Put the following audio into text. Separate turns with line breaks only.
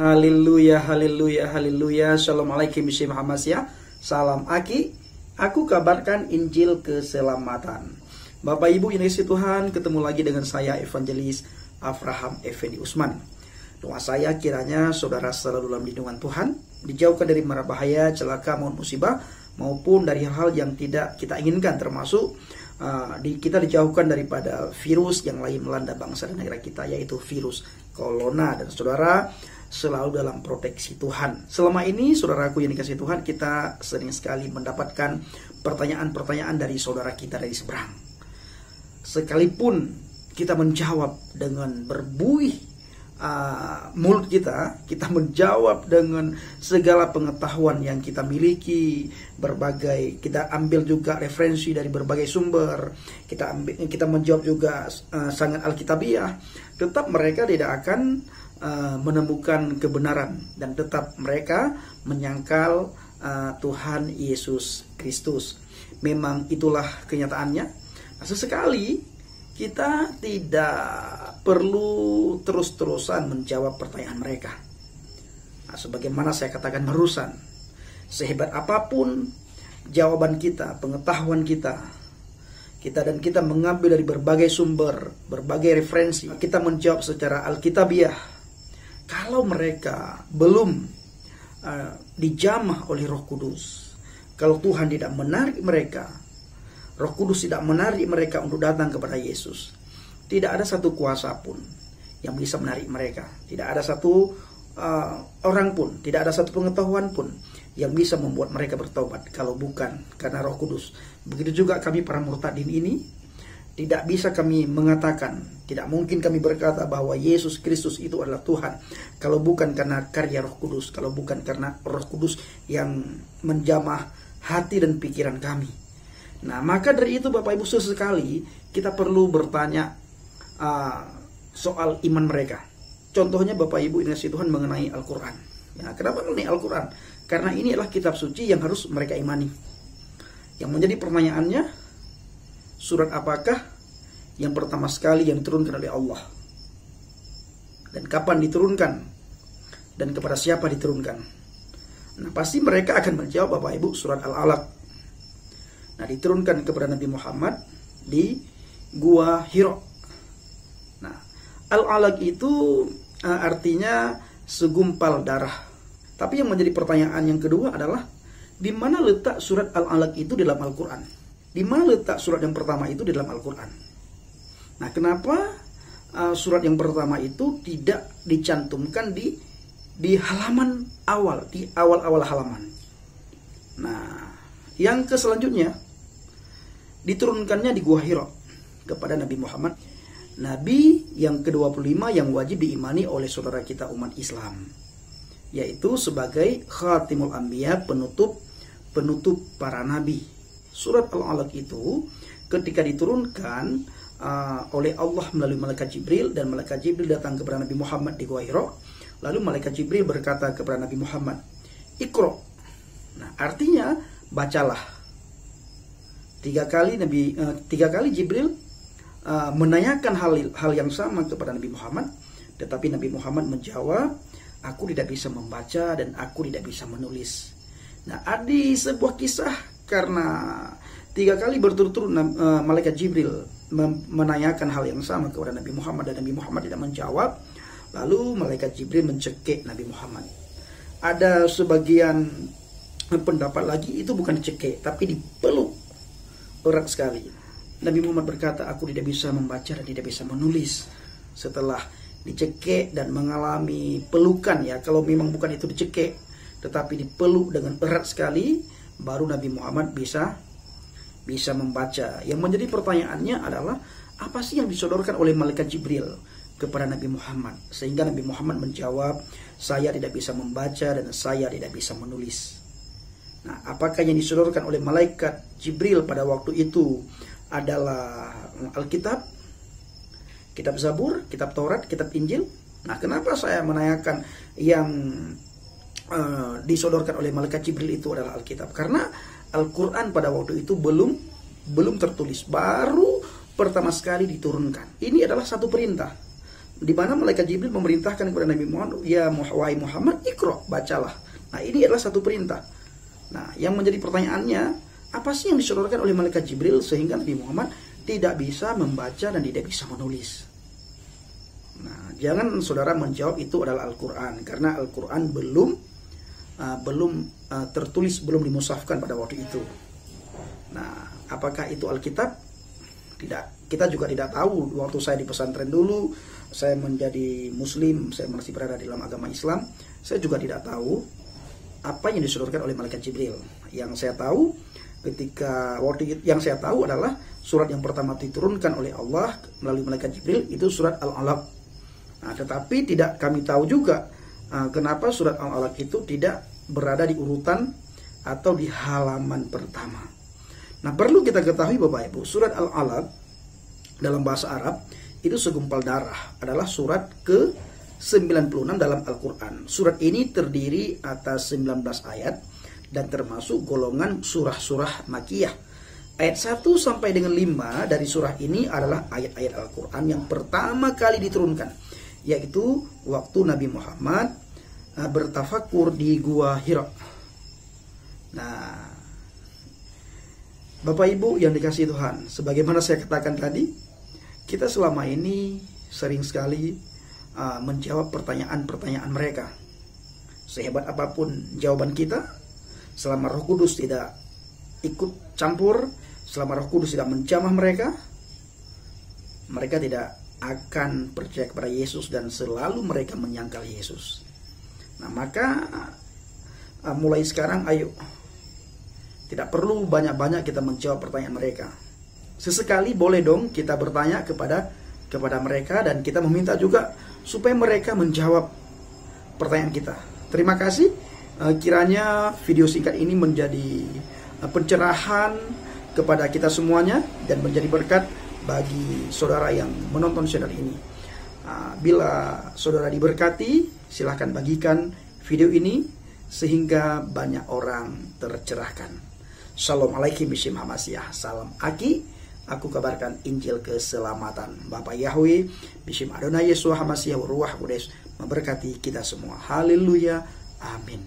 Haleluya, haleluya, haleluya. Assalamualaikum warahmatullahi wabarakatuh. Salam Aki. Aku kabarkan Injil keselamatan. Bapak Ibu yang dikasihi Tuhan, ketemu lagi dengan saya Evangelis Avraham Effendi Usman. Doa saya kiranya saudara selalu dalam lindungan Tuhan, dijauhkan dari mara bahaya, celaka maupun musibah, maupun dari hal-hal yang tidak kita inginkan, termasuk kita dijauhkan daripada virus yang lain melanda bangsa dan negara kita, yaitu virus corona. Dan saudara selalu dalam proteksi Tuhan. Selama ini saudaraku yang dikasihi Tuhan, kita sering sekali mendapatkan pertanyaan-pertanyaan dari saudara kita dari seberang. Sekalipun kita menjawab dengan berbuih mulut kita menjawab dengan segala pengetahuan yang kita miliki, kita ambil juga referensi dari berbagai sumber, kita menjawab juga sangat alkitabiah, tetap mereka tidak akan menemukan kebenaran, dan tetap mereka menyangkal Tuhan Yesus Kristus. Memang itulah kenyataannya. Sesekali kita tidak perlu terus-terusan menjawab pertanyaan mereka. Sebagaimana saya katakan barusan, sehebat apapun jawaban kita, pengetahuan kita mengambil dari berbagai sumber, berbagai referensi, kita menjawab secara alkitabiah. Kalau mereka belum dijamah oleh Roh Kudus, kalau Tuhan tidak menarik mereka, Roh Kudus tidak menarik mereka untuk datang kepada Yesus, tidak ada satu kuasa pun yang bisa menarik mereka. Tidak ada satu orang pun, tidak ada satu pengetahuan pun yang bisa membuat mereka bertobat kalau bukan karena Roh Kudus. Begitu juga kami para murtadin ini, tidak bisa kami mengatakan, tidak mungkin kami berkata bahwa Yesus Kristus itu adalah Tuhan kalau bukan karena karya Roh Kudus, kalau bukan karena Roh Kudus yang menjamah hati dan pikiran kami. Nah, maka dari itu Bapak Ibu, sesekali kita perlu bertanya soal iman mereka. Contohnya Bapak Ibu yang dikasihi Tuhan mengenai Al-Quran. Ya, kenapa mengenai Al-Quran? Karena ini adalah kitab suci yang harus mereka imani. Yang menjadi pertanyaannya, surat apakah yang pertama sekali yang diturunkan oleh Allah? Dan kapan diturunkan? Dan kepada siapa diturunkan? Nah, pasti mereka akan menjawab Bapak Ibu, surat Al-Alaq. Nah, diturunkan kepada Nabi Muhammad di Gua Hiro. Nah, Al-Alaq itu artinya segumpal darah. Tapi yang menjadi pertanyaan yang kedua adalah, di mana letak surat Al-Alaq itu dalam Al-Quran? Di mana letak surat yang pertama itu di dalam Al-Quran? Nah, kenapa surat yang pertama itu tidak dicantumkan di halaman awal, di awal-awal halaman? Nah, yang selanjutnya, diturunkannya di Gua Hiro kepada Nabi Muhammad, Nabi yang ke-25 yang wajib diimani oleh saudara kita umat Islam, yaitu sebagai Khatimul Anbiya, penutup para nabi. Surat Al-Alaq itu ketika diturunkan oleh Allah melalui malaikat Jibril, dan malaikat Jibril datang kepada Nabi Muhammad di Gua Hiro, lalu malaikat Jibril berkata kepada Nabi Muhammad, Iqra. Nah, artinya bacalah. Tiga kali Jibril menanyakan hal yang sama kepada Nabi Muhammad, tetapi Nabi Muhammad menjawab, aku tidak bisa membaca dan aku tidak bisa menulis. Nah, ada sebuah kisah, karena 3 kali berturut-turut malaikat Jibril menanyakan hal yang sama kepada Nabi Muhammad dan Nabi Muhammad tidak menjawab, lalu malaikat Jibril mencekik Nabi Muhammad. Ada sebagian pendapat lagi itu bukan dicekik, tapi dipeluk erat sekali. Nabi Muhammad berkata, aku tidak bisa membaca dan tidak bisa menulis. Setelah dicekik dan mengalami pelukan, ya, kalau memang bukan itu dicekik tetapi dipeluk dengan erat sekali, baru Nabi Muhammad bisa membaca. Yang menjadi pertanyaannya adalah, apa sih yang disodorkan oleh malaikat Jibril kepada Nabi Muhammad sehingga Nabi Muhammad menjawab, saya tidak bisa membaca dan saya tidak bisa menulis. Nah, apakah yang disodorkan oleh malaikat Jibril pada waktu itu adalah Alkitab, kitab Zabur, kitab Taurat, kitab Injil? Nah, kenapa saya menanyakan yang disodorkan oleh malaikat Jibril itu adalah Alkitab? Karena Al-Quran pada waktu itu belum tertulis, baru pertama sekali diturunkan. Ini adalah satu perintah. di mana malaikat Jibril memerintahkan kepada Nabi Muhammad, ya wahai Muhammad, Iqra, bacalah. Nah, ini adalah satu perintah. Nah, yang menjadi pertanyaannya, apa sih yang disodorkan oleh malaikat Jibril sehingga Nabi Muhammad tidak bisa membaca dan tidak bisa menulis? Nah, jangan saudara menjawab itu adalah Al-Quran, karena Al-Quran belum tertulis, belum dimusafkan pada waktu itu. Nah, apakah itu Alkitab? Tidak. Kita juga tidak tahu. Waktu saya di pesantren dulu, saya menjadi Muslim, saya masih berada di dalam agama Islam, saya juga tidak tahu apa yang disodorkan oleh malaikat Jibril. Yang saya tahu yang saya tahu adalah surat yang pertama diturunkan oleh Allah melalui malaikat Jibril itu surat Al-Alaq. Nah, tetapi tidak kami tahu juga kenapa surat Al-Alaq itu tidak berada di urutan atau di halaman pertama. Nah, perlu kita ketahui Bapak Ibu, surat Al-Alaq dalam bahasa Arab itu segumpal darah, adalah surat ke-96 dalam Al-Quran. Surat ini terdiri atas 19 ayat dan termasuk golongan surah-surah Makiyah. Ayat 1 sampai dengan 5 dari surah ini adalah ayat-ayat Al-Quran yang pertama kali diturunkan, yaitu waktu Nabi Muhammad bertafakur di Gua Hira. Nah, Bapak Ibu yang dikasihi Tuhan, sebagaimana saya katakan tadi, kita selama ini sering sekali menjawab pertanyaan-pertanyaan mereka. Sehebat apapun jawaban kita, selama Roh Kudus tidak ikut campur, selama Roh Kudus tidak menjamah mereka, mereka tidak akan percaya kepada Yesus dan selalu mereka menyangkal Yesus. Nah, maka mulai sekarang ayo, tidak perlu banyak-banyak kita menjawab pertanyaan mereka. Sesekali boleh dong kita bertanya kepada mereka, dan kita meminta juga supaya mereka menjawab pertanyaan kita. Terima kasih. Kiranya video singkat ini menjadi pencerahan kepada kita semuanya dan menjadi berkat bagi saudara yang menonton channel ini. Bila saudara diberkati, silahkan bagikan video ini sehingga banyak orang tercerahkan. Shalom alaikum bishim hamasyah. Salam Aki. Aku kabarkan Injil keselamatan. Bapak Yahweh, bishim Adonai Yeshua Hamasyah Ruach Kudus memberkati kita semua. Haleluya. Amin.